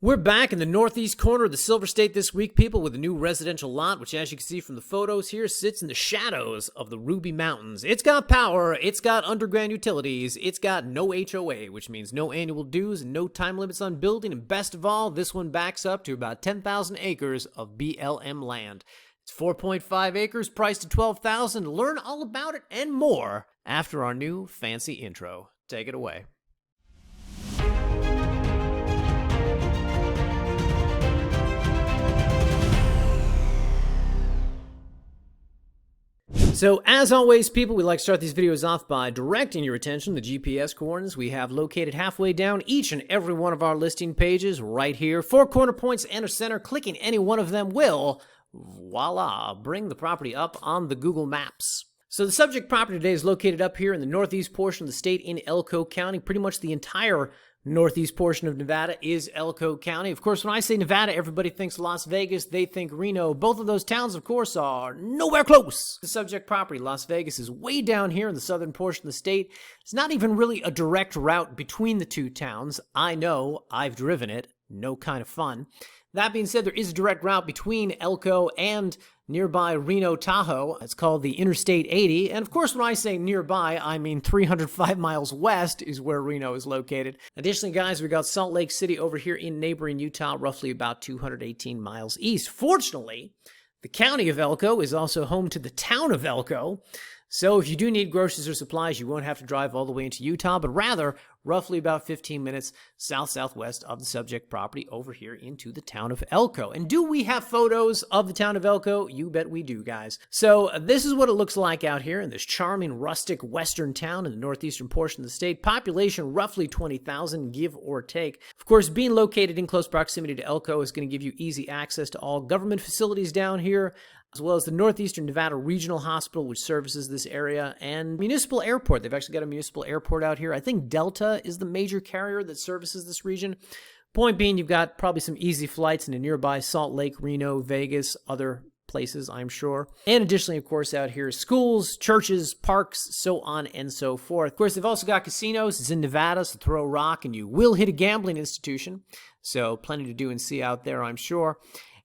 We're back in the northeast corner of the Silver State this week, people, with a new residential lot, which, as you can see from the photos here, sits in the shadows of the Ruby Mountains. It's got power, it's got underground utilities, it's got no HOA, which means no annual dues and no time limits on building, and best of all, this one backs up to about 10,000 acres of BLM land. It's 4.5 acres, priced at $12,000. Learn all about it and more after our new fancy intro. Take it away. So, as always, people, we like to start these videos off by directing your attention to the GPS coordinates we have located halfway down each and every one of our listing pages right here. 4 corner points and a center. Clicking any one of them will, voila, bring the property up on the Google Maps. So the subject property today is located up here in the northeast portion of the state in Elko County. Pretty much the entire northeast portion of Nevada is Elko County. Of course, when I say Nevada, everybody thinks Las Vegas, they think Reno. Both of those towns, of course, are nowhere close. The subject property, Las Vegas, is way down here in the southern portion of the state. It's not even really a direct route between the two towns. I know, I've driven it. No kind of fun. That being said, there is a direct route between Elko and nearby Reno, Tahoe. It's called the Interstate 80. And of course, when I say nearby, I mean 305 miles west is where Reno is located. Additionally, guys, we got Salt Lake City over here in neighboring Utah, roughly about 218 miles east. Fortunately, the county of Elko is also home to the town of Elko. So if you do need groceries or supplies, you won't have to drive all the way into Utah, but rather roughly about 15 minutes south-southwest of the subject property over here into the town of Elko. And do we have photos of the town of Elko? You bet we do, guys. So this is what it looks like out here in this charming, rustic western town in the northeastern portion of the state. Population roughly 20,000, give or take. Of course, being located in close proximity to Elko is going to give you easy access to all government facilities down here, as well as the Northeastern Nevada Regional Hospital, which services this area, and municipal airport. They've actually got a municipal airport out here. I think Delta is the major carrier that services this region. Point being, you've got probably some easy flights into nearby Salt Lake, Reno, Vegas, other places, I'm sure. And additionally, of course, out here, schools, churches, parks, so on and so forth. Of course, they've also got casinos. It's in Nevada, so throw a rock and you will hit a gambling institution. So plenty to do and see out there, I'm sure.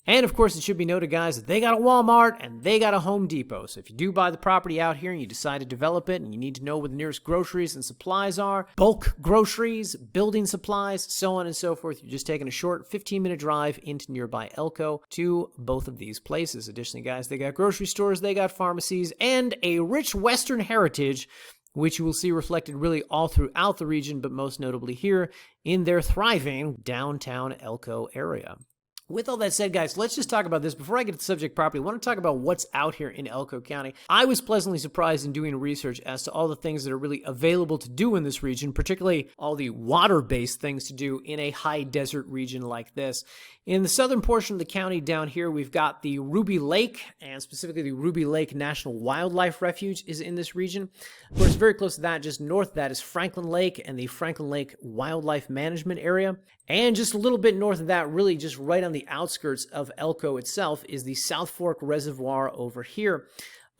And of course, it should be noted, guys, that they got a Walmart and they got a Home Depot. So if you do buy the property out here and you decide to develop it and you need to know where the nearest groceries and supplies are, bulk groceries, building supplies, so on and so forth, you're just taking a short 15-minute drive into nearby Elko to both of these places. Additionally, guys, they got grocery stores, they got pharmacies, and a rich Western heritage, which you will see reflected really all throughout the region, but most notably here in their thriving downtown Elko area. With all that said, guys, let's just talk about this. Before I get to the subject property, I want to talk about what's out here in Elko County. I was pleasantly surprised in doing research as to all the things that are really available to do in this region, particularly all the water-based things to do in a high desert region like this. In the southern portion of the county down here, we've got the Ruby Lake, and specifically the Ruby Lake National Wildlife Refuge is in this region. Of course, very close to that, just north of that is Franklin Lake and the Franklin Lake Wildlife Management Area. And just a little bit north of that, really just right on the outskirts of Elko itself, is the South Fork Reservoir over here.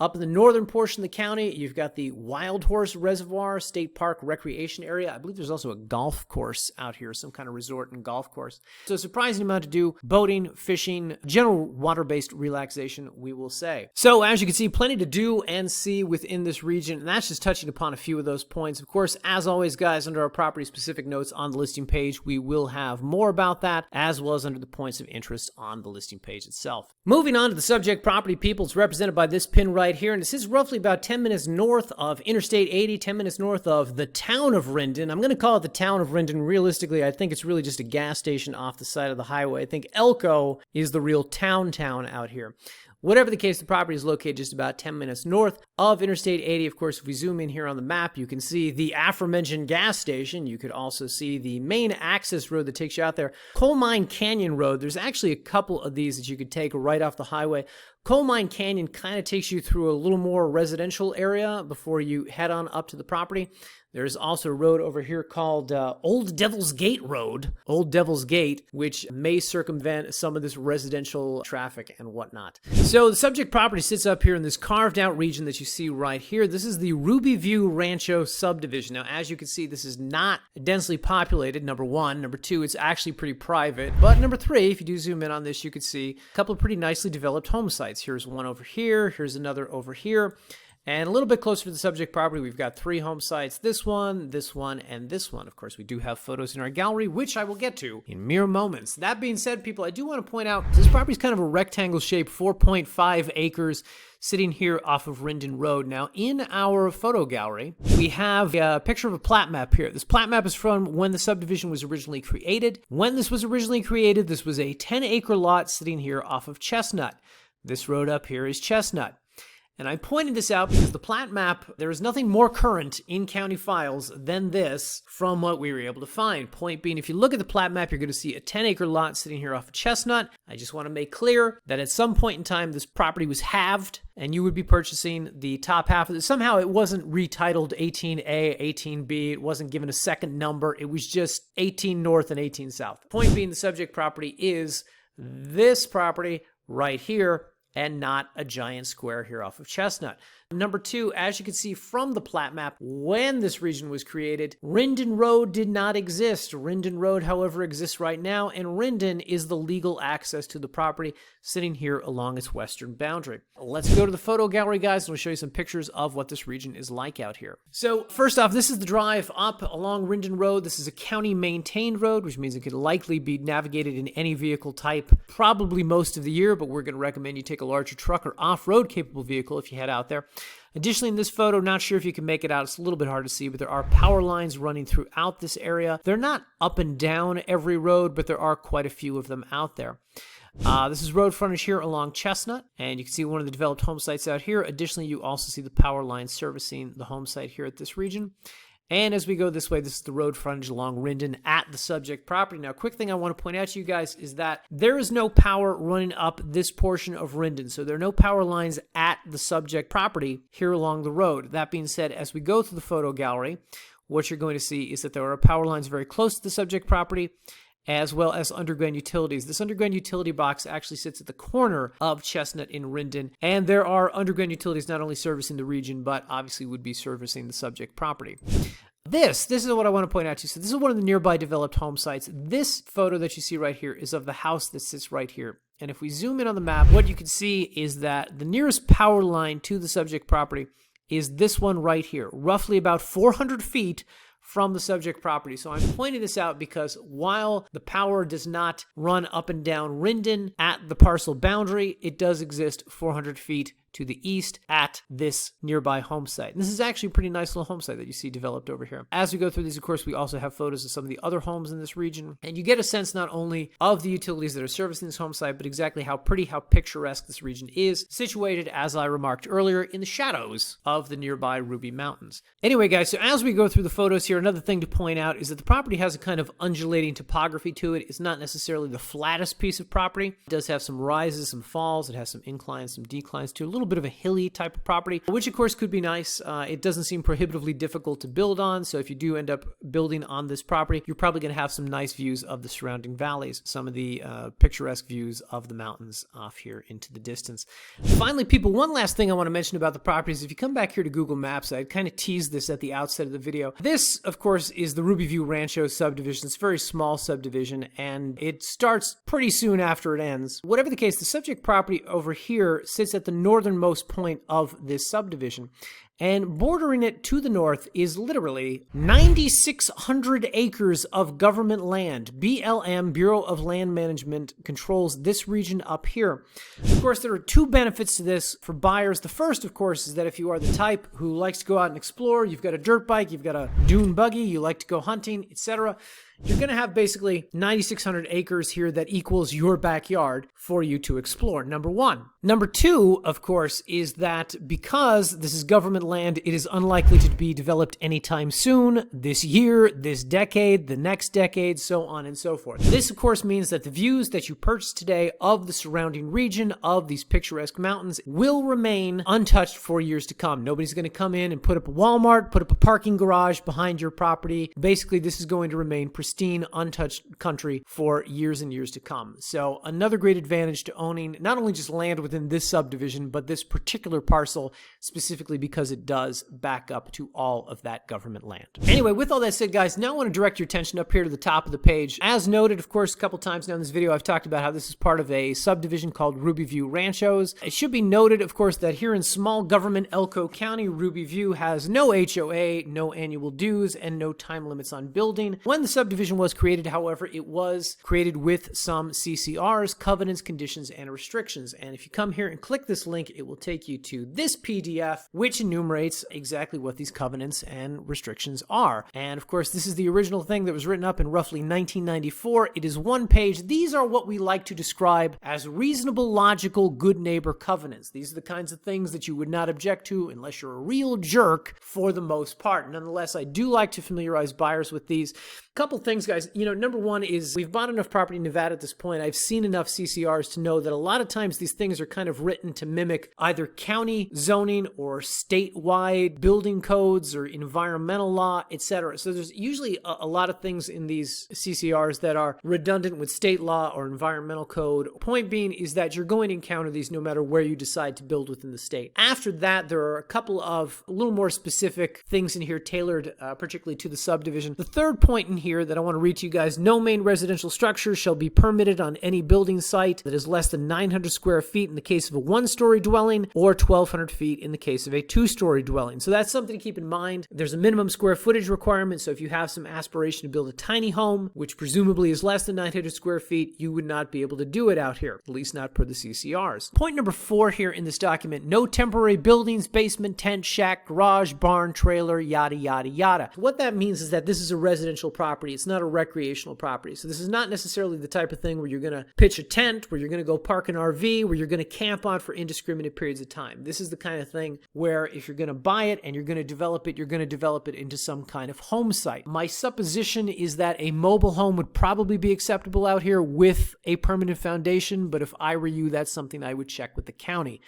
Up in the northern portion of the county, you've got the Wild Horse Reservoir State Park Recreation Area. I believe there's also a golf course out here, some kind of resort and golf course. So a surprising amount to do, boating, fishing, general water-based relaxation, we will say. So as you can see, plenty to do and see within this region, and that's just touching upon a few of those points. Of course, as always, guys, under our property-specific notes on the listing page, we will have more about that, as well as under the points of interest on the listing page itself. Moving on to the subject property, people, it's represented by this pin right here, and this is roughly about 10 minutes north of Interstate 80, 10 minutes north of the town of Rindon. I'm going to call it the town of Rindon. Realistically, I think it's really just a gas station off the side of the highway. I think Elko is the real town out here. Whatever the case, the property is located just about 10 minutes north of Interstate 80. Of course, if we zoom in here on the map, you can see the aforementioned gas station. You could also see the main access road that takes you out there. Coal Mine Canyon Road. There's actually a couple of these that you could take right off the highway. Coal Mine Canyon kind of takes you through a little more residential area before you head on up to the property. There's also a road over here called Old Devil's Gate Road, Old Devil's Gate, which may circumvent some of this residential traffic and whatnot. So the subject property sits up here in this carved out region that you see right here. This is the Ruby View Rancho subdivision. Now, as you can see, this is not densely populated, number one. Number two, it's actually pretty private. But number three, if you do zoom in on this, you can see a couple of pretty nicely developed home sites. Here's one over here. Here's another over here. And a little bit closer to the subject property, we've got 3 home sites, this one, and this one. Of course, we do have photos in our gallery, which I will get to in mere moments. That being said, people, I do want to point out, this property is kind of a rectangle shape, 4.5 acres, sitting here off of Rindon Road. Now, in our photo gallery, we have a picture of a plat map here. This plat map is from when the subdivision was originally created. When this was originally created, this was a 10-acre lot sitting here off of Chestnut. This road up here is Chestnut. And I pointed this out because the plat map, there is nothing more current in county files than this from what we were able to find. Point being, if you look at the plat map, you're going to see a 10-acre lot sitting here off of Chestnut. I just want to make clear that at some point in time, this property was halved, and you would be purchasing the top half of it. Somehow it wasn't retitled 18A, 18B. It wasn't given a second number. It was just 18 North and 18 South. Point being, the subject property is this property right here, and not a giant square here off of Chestnut. Number two, as you can see from the plat map, when this region was created, Rindon Road did not exist. Rindon Road, however, exists right now, and Rindon is the legal access to the property sitting here along its western boundary. Let's go to the photo gallery, guys, and we'll show you some pictures of what this region is like out here. So first off, this is the drive up along Rindon Road. This is a county-maintained road, which means it could likely be navigated in any vehicle type, probably most of the year, but we're going to recommend you take a larger truck or off-road capable vehicle if you head out there. Additionally, in this photo, not sure if you can make it out. It's a little bit hard to see, but there are power lines running throughout this area. They're not up and down every road, but there are quite a few of them out there. This is road frontage here along Chestnut, and you can see one of the developed home sites out here. Additionally, you also see the power lines servicing the home site here at this region. And as we go this way, this is the road frontage along Rindon at the subject property. Now, quick thing I want to point out to you guys is that there is no power running up this portion of Rindon. So there are no power lines at the subject property here along the road. That being said, as we go through the photo gallery, what you're going to see is that there are power lines very close to the subject property, as well as underground utilities. This underground utility box actually sits at the corner of Chestnut in Rindon, and there are underground utilities not only servicing the region, but obviously would be servicing the subject property. This is what I want to point out to you. So this is one of the nearby developed home sites. This photo that you see right here is of the house that sits right here. And if we zoom in on the map, what you can see is that the nearest power line to the subject property is this one right here, roughly about 400 feet from the subject property. So I'm pointing this out because while the power does not run up and down Rindon at the parcel boundary, it does exist 400 feet to the east at this nearby home site. And this is actually a pretty nice little home site that you see developed over here. As we go through these, of course, we also have photos of some of the other homes in this region. And you get a sense not only of the utilities that are servicing this home site, but exactly how pretty, how picturesque this region is, situated, as I remarked earlier, in the shadows of the nearby Ruby Mountains. Anyway, guys, so as we go through the photos here, another thing to point out is that the property has a kind of undulating topography to it. It's not necessarily the flattest piece of property. It does have some rises, some falls. It has some inclines, some declines too. A little bit of a hilly type of property, which of course could be nice. It doesn't seem prohibitively difficult to build on, so if you do end up building on this property, you're probably going to have some nice views of the surrounding valleys, some of the picturesque views of the mountains off here into the distance. Finally, people, one last thing I want to mention about the property is if you come back here to Google Maps, I kind of teased this at the outset of the video. This, of course, is the Ruby View Rancho subdivision. It's a very small subdivision, and it starts pretty soon after it ends. Whatever the case, the subject property over here sits at the northernmost point of this subdivision, and bordering it to the north is literally 9,600 acres of government land. BLM, Bureau of Land Management, controls this region up here. Of course, there are two benefits to this for buyers. The first, of course, is that if you are the type who likes to go out and explore, you've got a dirt bike, you've got a dune buggy, you like to go hunting, etc., you're going to have basically 9,600 acres here that equals your backyard for you to explore, number one. Number two, of course, is that because this is government land, it is unlikely to be developed anytime soon, this year, this decade, the next decade, so on and so forth. This, of course, means that the views that you purchase today of the surrounding region, of these picturesque mountains will remain untouched for years to come. Nobody's going to come in and put up a Walmart, put up a parking garage behind your property. Basically, this is going to remain pristine, untouched country for years and years to come. So another great advantage to owning not only just land within this subdivision, but this particular parcel specifically because it does back up to all of that government land. Anyway, with all that said, guys, now I want to direct your attention up here to the top of the page. As noted, of course, a couple times now in this video, I've talked about how this is part of a subdivision called Ruby View Ranchos. It should be noted, of course, that here in small government Elko County, Ruby View has no HOA, no annual dues, and no time limits on building. When the subdivision was created, however, it was created with some CCRs, covenants, conditions, and restrictions. And if you come here and click this link, it will take you to this PDF, which enumerates exactly what these covenants and restrictions are. And of course, this is the original thing that was written up in roughly 1994. It is one page. These are what we like to describe as reasonable, logical, good neighbor covenants. These are the kinds of things that you would not object to unless you're a real jerk for the most part. Nonetheless, I do like to familiarize buyers with these. Couple things, guys. Number one is we've bought enough property in Nevada at this point. I've seen enough CCRs to know that a lot of times these things are kind of written to mimic either county zoning or statewide building codes or environmental law, etc. So there's usually a lot of things in these CCRs that are redundant with state law or environmental code. Point being is that you're going to encounter these no matter where you decide to build within the state. After that, there are a couple of a little more specific things in here tailored particularly to the subdivision. The third point in here that I want to read to you guys: no main residential structure shall be permitted on any building site that is less than 900 square feet in the case of a one-story dwelling or 1,200 feet in the case of a two-story dwelling. So that's something to keep in mind. There's a minimum square footage requirement, so if you have some aspiration to build a tiny home, which presumably is less than 900 square feet, you would not be able to do it out here, at least not per the CCRs. Point number 4 here in this document: no temporary buildings, basement, tent, shack, garage, barn, trailer, yada, yada, yada. What that means is that this is a residential property. It's not a recreational property. So this is not necessarily the type of thing where you're going to pitch a tent, where you're going to go park an RV, where you're going to camp on for indiscriminate periods of time. This is the kind of thing where if you're going to buy it and you're going to develop it, you're going to develop it into some kind of home site. My supposition is that a mobile home would probably be acceptable out here with a permanent foundation, but if I were you, that's something I would check with the county.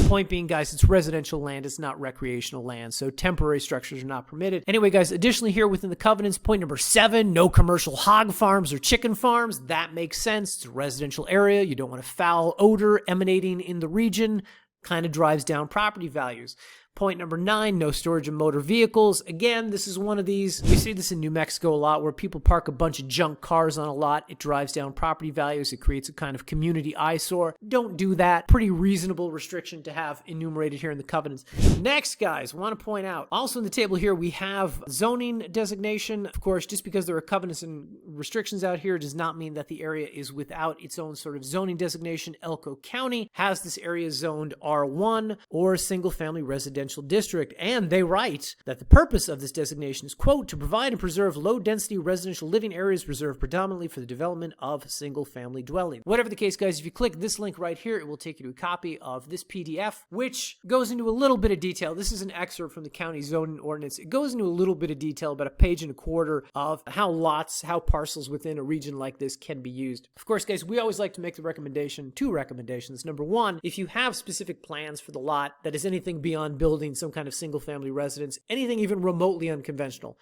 Point being, guys, it's residential land, it's not recreational land, so temporary structures are not permitted. Anyway, guys, additionally here within the covenants, point number 7, no commercial hog farms or chicken farms. That makes sense. It's a residential area. You don't want a foul odor emanating in the region. Kind of drives down property values. Point number 9, no storage of motor vehicles. Again, this is one of these, we see this in New Mexico a lot, where people park a bunch of junk cars on a lot. It drives down property values. It creates a kind of community eyesore. Don't do that. Pretty reasonable restriction to have enumerated here in the covenants. Next, guys, I want to point out, also in the table here, we have zoning designation. Of course, just because there are covenants and restrictions out here does not mean that the area is without its own sort of zoning designation. Elko County has this area zoned R1 or single-family residential district, and they write that the purpose of this designation is, quote, to provide and preserve low-density residential living areas reserved predominantly for the development of single-family dwelling. Whatever the case, guys, if you click this link right here, it will take you to a copy of this PDF, which goes into a little bit of detail. This is an excerpt from the county zoning ordinance. It goes into a little bit of detail, about a page and a quarter, of how lots, how parcels within a region like this can be used. Of course, guys, we always like to make the recommendation, 2 recommendations. Number 1, if you have specific plans for the lot that is anything beyond building some kind of single-family residence, anything even remotely unconventional,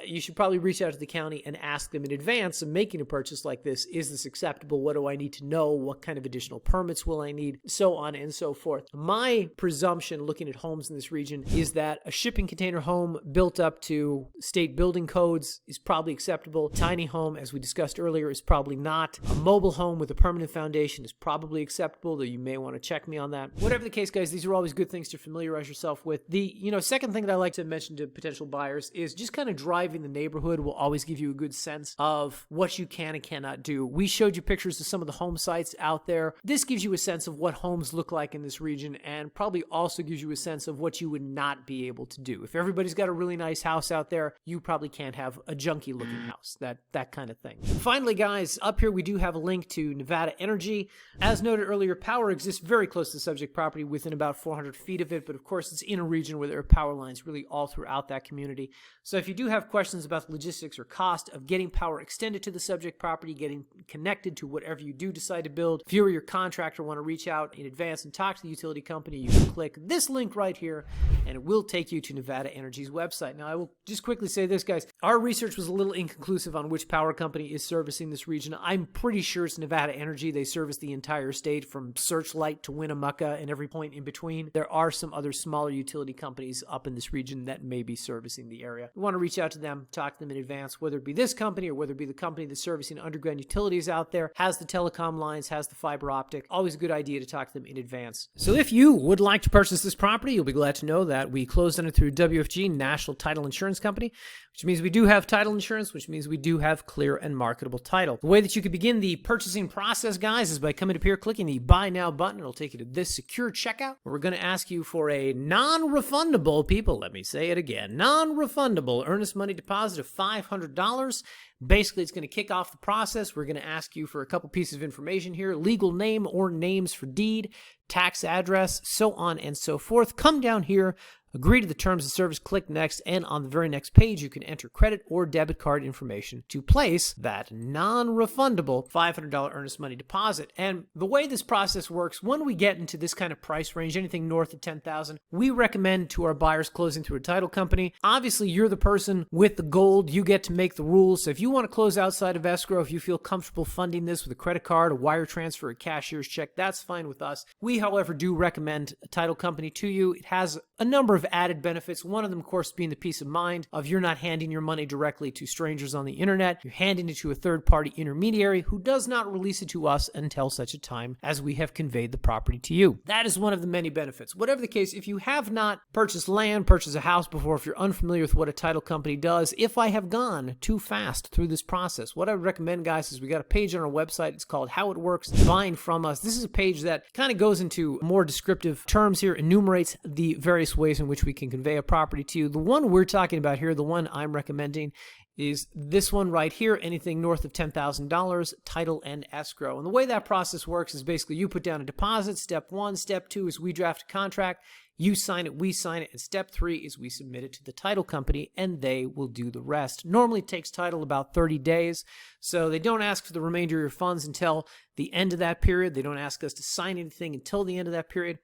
you should probably reach out to the county and ask them in advance of making a purchase like this, is this acceptable? What do I need to know? What kind of additional permits will I need? So on and so forth. My presumption looking at homes in this region is that a shipping container home built up to state building codes is probably acceptable. Tiny home, as we discussed earlier, is probably not. A mobile home with a permanent foundation is probably acceptable, though you may want to check me on that. Whatever the case, guys, these are always good things to familiarize yourself with. The second thing that I like to mention to potential buyers is just kind of driving the neighborhood will always give you a good sense of what you can and cannot do. We showed you pictures of some of the home sites out there. This gives you a sense of what homes look like in this region, and probably also gives you a sense of what you would not be able to do. If everybody's got a really nice house out there, you probably can't have a junky looking house, that kind of thing. Finally, guys, up here we do have a link to Nevada Energy. As noted earlier, power exists very close to the subject property, within about 400 feet of it, but of course it's in a region where there are power lines really all throughout that community. So if you do have questions questions about the logistics or cost of getting power extended to the subject property, getting connected to whatever you do decide to build, if you or your contractor want to reach out in advance and talk to the utility company, you can click this link right here and it will take you to Nevada Energy's website. Now, I will just quickly say this, guys. Our research was a little inconclusive on which power company is servicing this region. I'm pretty sure it's Nevada Energy. They service the entire state from Searchlight to Winnemucca and every point in between. There are some other smaller utility companies up in this region that may be servicing the area. We want to reach out to them, talk to them in advance, whether it be this company or whether it be the company that's servicing underground utilities out there, has the telecom lines, has the fiber optic. Always a good idea to talk to them in advance. So if you would like to purchase this property, you'll be glad to know that we closed on it through WFG, National Title Insurance Company, which means we do have title insurance, which means we do have clear and marketable title. The way that you can begin the purchasing process, guys, is by coming up here, clicking the Buy Now button. It'll take you to this secure checkout, where we're going to ask you for a non-refundable, people, let me say it again, non-refundable earnest money deposit of $500. Basically, it's going to kick off the process. We're going to ask you for a couple pieces of information here, legal name or names for deed, tax address, so on and so forth. Come down here, agree to the terms of service, click next, and on the very next page, you can enter credit or debit card information to place that non-refundable $500 earnest money deposit. And the way this process works, when we get into this kind of price range, anything north of $10,000, we recommend to our buyers closing through a title company. Obviously, you're the person with the gold. You get to make the rules. So if you want to close outside of escrow, if you feel comfortable funding this with a credit card, a wire transfer, a cashier's check, that's fine with us. We, however, do recommend a title company to you. It has a number of added benefits. One of them, of course, being the peace of mind of you're not handing your money directly to strangers on the internet. You're handing it to a third-party intermediary who does not release it to us until such a time as we have conveyed the property to you. That is one of the many benefits. Whatever the case, if you have not purchased land, purchased a house before, if you're unfamiliar with what a title company does, if I have gone too fast through this process, what I would recommend, guys, is we got a page on our website. It's called How It Works, Buying From Us. This is a page that kind of goes into more descriptive terms here, enumerates the various ways in which we can convey a property to you. The one we're talking about here, the one I'm recommending, is this one right here, anything north of $10,000, title and escrow. And the way that process works is basically you put down a deposit. Step 1. Step 2 is we draft a contract. You sign it, we sign it. And step 3 is we submit it to the title company and they will do the rest. Normally it takes title about 30 days. So they don't ask for the remainder of your funds until the end of that period. They don't ask us to sign anything until the end of that period.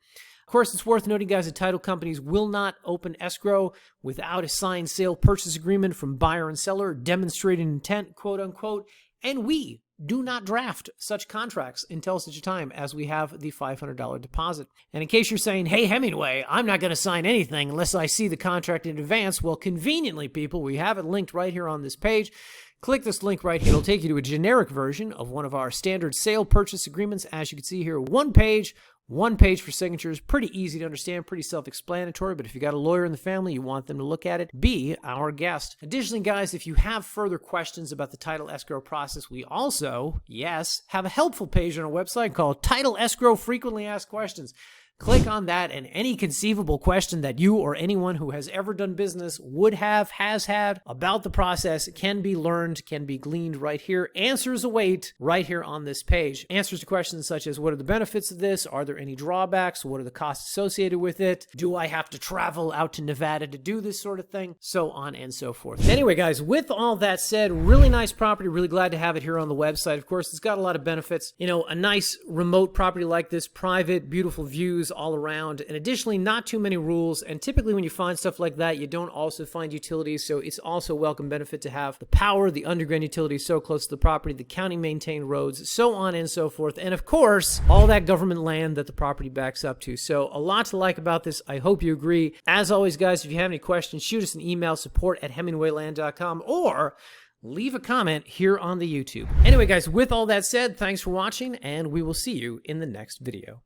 Of course, it's worth noting, guys, that title companies will not open escrow without a signed sale purchase agreement from buyer and seller demonstrating intent, quote unquote, and we do not draft such contracts until such a time as we have the $500 deposit. And in case you're saying, hey, Hemingway, I'm not going to sign anything unless I see the contract in advance, well, conveniently, people, we have it linked right here on this page. Click this link right here. It'll take you to a generic version of one of our standard sale purchase agreements. As you can see here, one page for signatures. Pretty easy to understand, pretty self-explanatory, but if you got a lawyer in the family, you want them to look at it, be our guest. Additionally, guys, if you have further questions about the title escrow process, we also, yes, have a helpful page on our website called Title Escrow Frequently Asked Questions. Click on that, and any conceivable question that you or anyone who has ever done business would have, has had about the process can be learned, can be gleaned right here. Answers await right here on this page. Answers to questions such as, what are the benefits of this? Are there any drawbacks? What are the costs associated with it? Do I have to travel out to Nevada to do this sort of thing? So on and so forth. Anyway, guys, with all that said, really nice property. Really glad to have it here on the website. Of course, it's got a lot of benefits. You know, a nice remote property like this, private, beautiful views all around, and additionally not too many rules. And typically when you find stuff like that, you don't also find utilities, so it's also a welcome benefit to have the power, the underground utilities so close to the property, the county maintained roads, so on and so forth, and of course all that government land that the property backs up to. So a lot to like about this. I hope you agree. As always, guys, if you have any questions, shoot us an email, support@hemingwayland.com, or leave a comment here on the YouTube. Anyway, guys, with all that said, thanks for watching, and we will see you in the next video.